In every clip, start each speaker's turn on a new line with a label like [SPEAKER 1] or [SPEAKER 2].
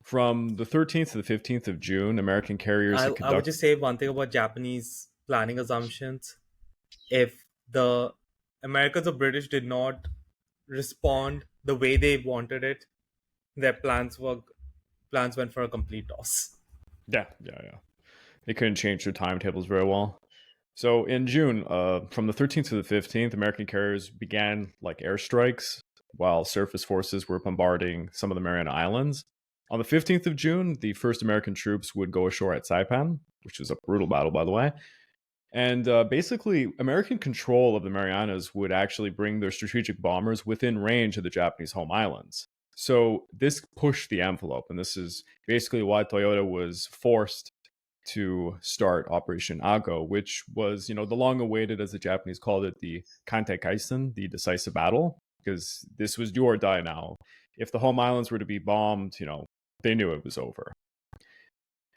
[SPEAKER 1] From the 13th to the 15th of June, American carriers had
[SPEAKER 2] I would
[SPEAKER 1] conducted.
[SPEAKER 2] just say one thing about Japanese planning assumptions. If the Americans or British did not respond the way they wanted it, their plans went for a complete toss.
[SPEAKER 1] Yeah. They couldn't change their timetables very well. So in June, from the 13th to the 15th, American carriers began like airstrikes while surface forces were bombarding some of the Mariana Islands. On the 15th of June, the first American troops would go ashore at Saipan, which was a brutal battle, by the way. And basically, American control of the Marianas would actually bring their strategic bombers within range of the Japanese home islands. So this pushed the envelope, and this is basically why Toyota was forced to start Operation Ago, which was, the long-awaited, as the Japanese called it, the Kantei Kaisen, the decisive battle, because this was do or die now. If the home islands were to be bombed, they knew it was over.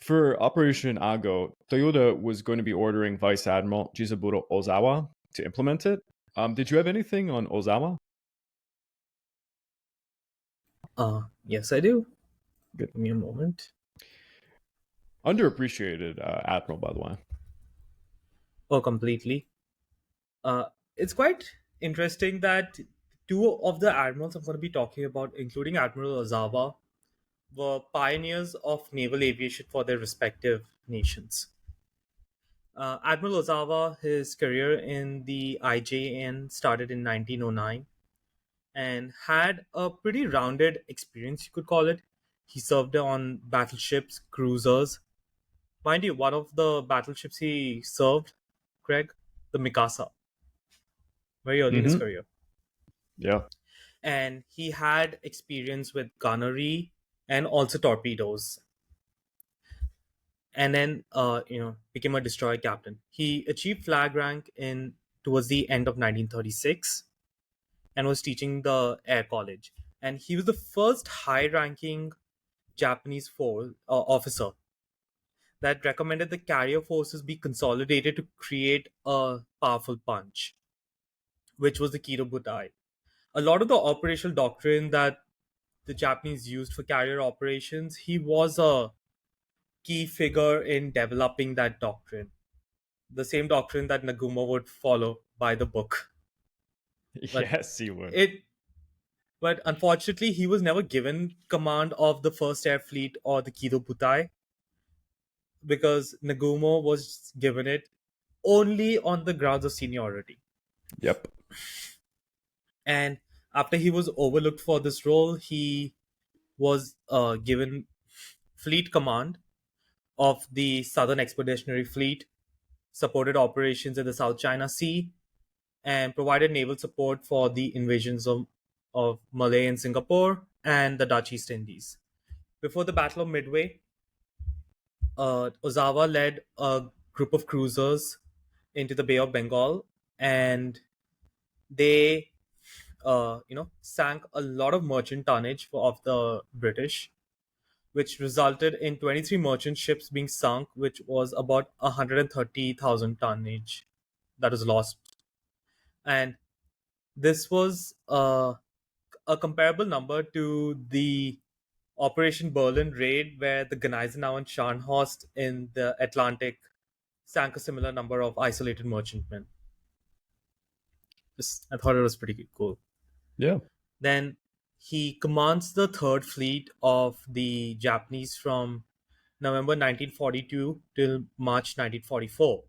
[SPEAKER 1] For Operation Ago, Toyota was going to be ordering Vice Admiral Jisaburō Ozawa to implement it. Did you have anything on Ozawa?
[SPEAKER 2] Yes, I do.
[SPEAKER 1] Good.
[SPEAKER 2] Give me a moment.
[SPEAKER 1] Underappreciated admiral, by the way.
[SPEAKER 2] Oh, completely. It's quite interesting that two of the admirals I'm going to be talking about, including Admiral Ozawa, were pioneers of naval aviation for their respective nations. Admiral Ozawa, his career in the IJN started in 1909 and had a pretty rounded experience, you could call it. He served on battleships, cruisers. Mind you, one of the battleships he served, Craig, the Mikasa, very early in his
[SPEAKER 1] Mm-hmm.
[SPEAKER 2] career.
[SPEAKER 1] Yeah.
[SPEAKER 2] And he had experience with gunnery and also torpedoes. And then, became a destroyer captain. He achieved flag rank in towards the end of 1936 and was teaching the Air College. And he was the first high-ranking Japanese officer that recommended the carrier forces be consolidated to create a powerful punch, which was the Kido Butai. A lot of the operational doctrine that the Japanese used for carrier operations, he was a key figure in developing that doctrine. The same doctrine that Nagumo would follow by the book. But
[SPEAKER 1] Yes, he would.
[SPEAKER 2] it but unfortunately he was never given command of the first air fleet or the Kido Butai because Nagumo was given it only on the grounds of seniority.
[SPEAKER 1] Yep.
[SPEAKER 2] And after he was overlooked for this role, he was given fleet command of the Southern Expeditionary Fleet, supported operations in the South China Sea, and provided naval support for the invasions of Malay and Singapore and the Dutch East Indies. Before the Battle of Midway, Ozawa led a group of cruisers into the Bay of Bengal, and they, sank a lot of merchant tonnage of the British, which resulted in 23 merchant ships being sunk, which was about 130,000 tonnage that was lost. And this was a comparable number to the Operation Berlin raid, where the Gneisenau and Scharnhorst in the Atlantic sank a similar number of isolated merchantmen. I thought it was pretty cool.
[SPEAKER 1] Yeah.
[SPEAKER 2] Then he commands the Third Fleet of the Japanese from November 1942 till March 1944,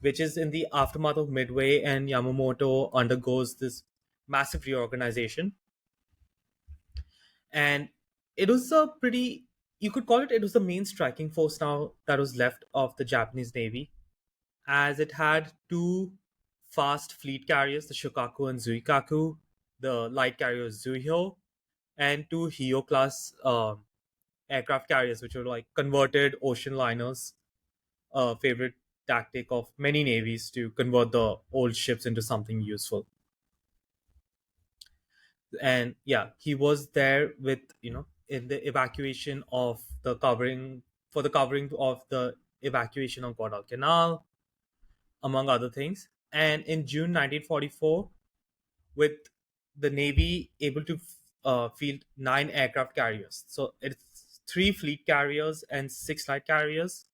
[SPEAKER 2] which is in the aftermath of Midway, and Yamamoto undergoes this massive reorganization. And it was a pretty, you could call it was the main striking force now that was left of the Japanese Navy, as it had two fast fleet carriers, the Shokaku and Zuikaku, the light carrier Zuiho, and two Hio class aircraft carriers, which were like converted ocean liners, a favorite tactic of many navies to convert the old ships into something useful. And yeah, he was there with, in the evacuation of the covering for the covering of the evacuation of Guadalcanal, among other things. And in June 1944, with the Navy able to field 9 aircraft carriers. So it's 3 fleet carriers and 6 light carriers.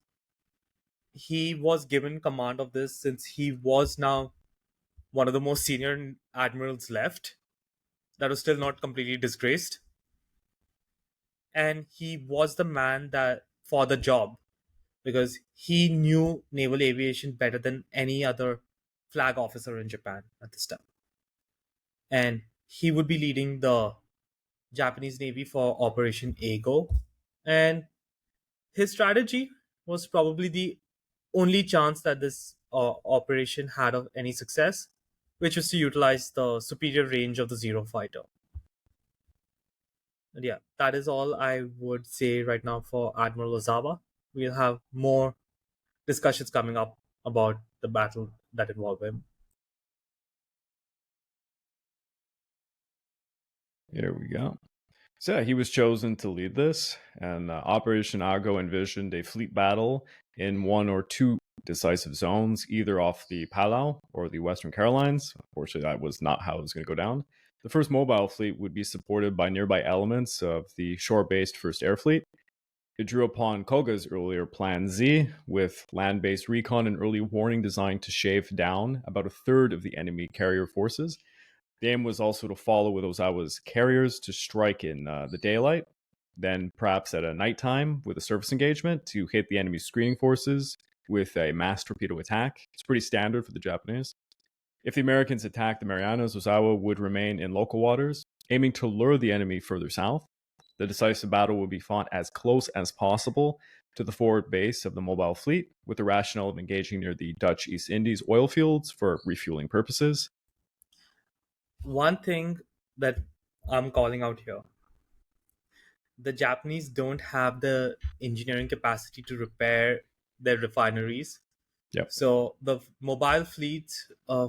[SPEAKER 2] He was given command of this since he was now one of the most senior admirals left that was still not completely disgraced, and he was the man that for the job because he knew naval aviation better than any other flag officer in Japan at this time. And he would be leading the Japanese Navy for Operation Ago. And his strategy was probably the only chance that this operation had of any success, which was to utilize the superior range of the Zero fighter. And yeah, that is all I would say right now for Admiral Ozawa. We'll have more discussions coming up about the battle that involved him.
[SPEAKER 1] Here we go. So yeah, he was chosen to lead this, and Operation Argo envisioned a fleet battle in one or two decisive zones, either off the Palau or the Western Carolines. Unfortunately, that was not how it was going to go down. The first mobile fleet would be supported by nearby elements of the shore-based First Air Fleet. It drew upon Koga's earlier Plan Z, with land-based recon and early warning designed to shave down about a third of the enemy carrier forces. The aim was also to follow with Ozawa's carriers to strike in the daylight, then perhaps at a nighttime with a surface engagement to hit the enemy screening forces with a mass torpedo attack. It's pretty standard for the Japanese. If the Americans attacked the Marianas, Ozawa would remain in local waters, aiming to lure the enemy further south. The decisive battle would be fought as close as possible to the forward base of the mobile fleet, with the rationale of engaging near the Dutch East Indies oil fields for refueling purposes.
[SPEAKER 2] One thing that I'm calling out here, the Japanese don't have the engineering capacity to repair their refineries.
[SPEAKER 1] Yep.
[SPEAKER 2] So the mobile fleet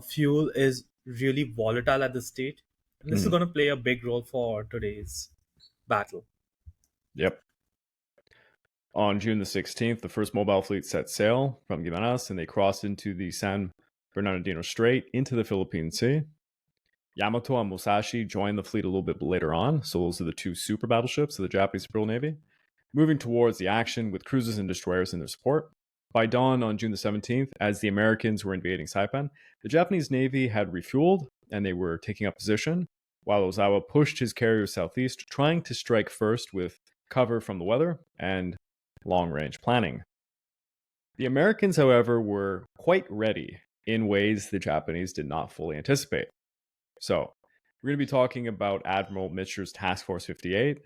[SPEAKER 2] fuel is really volatile at this state. And this is going to play a big role for today's battle.
[SPEAKER 1] Yep. On June the 16th, the first mobile fleet set sail from Marianas, and they crossed into the San Bernardino Strait into the Philippine Sea. Yamato and Musashi joined the fleet a little bit later on, so those are the two super battleships of the Japanese Imperial Navy, moving towards the action with cruisers and destroyers in their support. By dawn on June the 17th, as the Americans were invading Saipan, the Japanese Navy had refueled and they were taking up position, while Ozawa pushed his carriers southeast, trying to strike first with cover from the weather and long-range planning. The Americans, however, were quite ready in ways the Japanese did not fully anticipate. So, we're going to be talking about Admiral Mitscher's Task Force 58,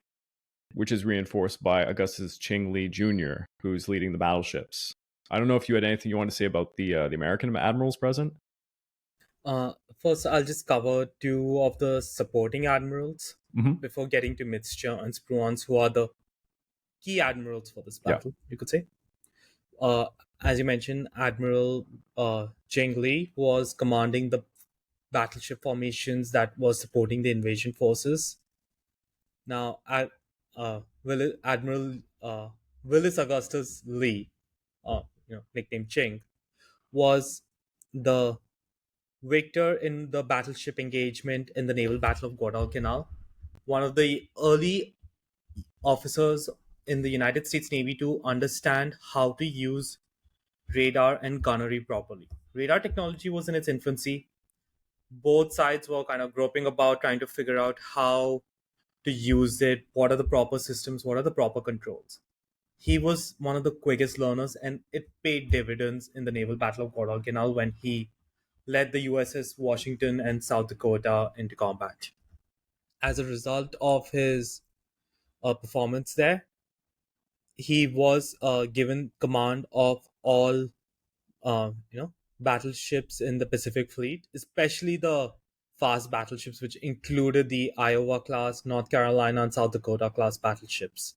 [SPEAKER 1] which is reinforced by Augustus Ching Lee Jr., who's leading the battleships. I don't know if you had anything you want to say about the American admirals present?
[SPEAKER 2] First, I'll just cover two of the supporting admirals before getting to Mitscher and Spruance, who are the key admirals for this battle, you could say. As you mentioned, Admiral Ching Lee was commanding the battleship formations that was supporting the invasion forces. Now, Admiral Willis Augustus Lee, nicknamed Ching, was the victor in the battleship engagement in the naval battle of Guadalcanal. One of the early officers in the United States Navy to understand how to use radar and gunnery properly. Radar technology was in its infancy. Both sides were kind of groping about trying to figure out how to use it, what are the proper systems, what are the proper controls. He was one of the quickest learners, and it paid dividends in the naval battle of Guadalcanal when he led the USS Washington and South Dakota into combat. As a result of his performance there, he was given command of all battleships in the Pacific Fleet, especially the fast battleships, which included the Iowa class, North Carolina, and South Dakota class battleships.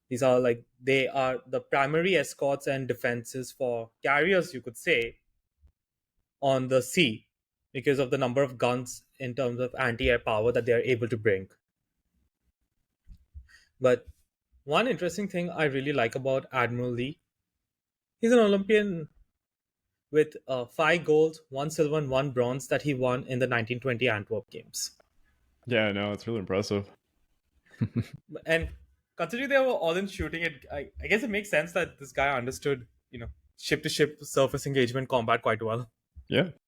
[SPEAKER 2] These are they are the primary escorts and defenses for carriers, you could say, on the sea because of the number of guns in terms of anti-air power that they are able to bring. But one interesting thing I really like about Admiral Lee, he's an Olympian with 5 golds, 1 silver, and 1 bronze that he won in the 1920 Antwerp Games.
[SPEAKER 1] Yeah, no, it's really impressive.
[SPEAKER 2] And considering they were all in shooting, I guess it makes sense that this guy understood, ship to ship surface engagement combat quite well.
[SPEAKER 1] Yeah.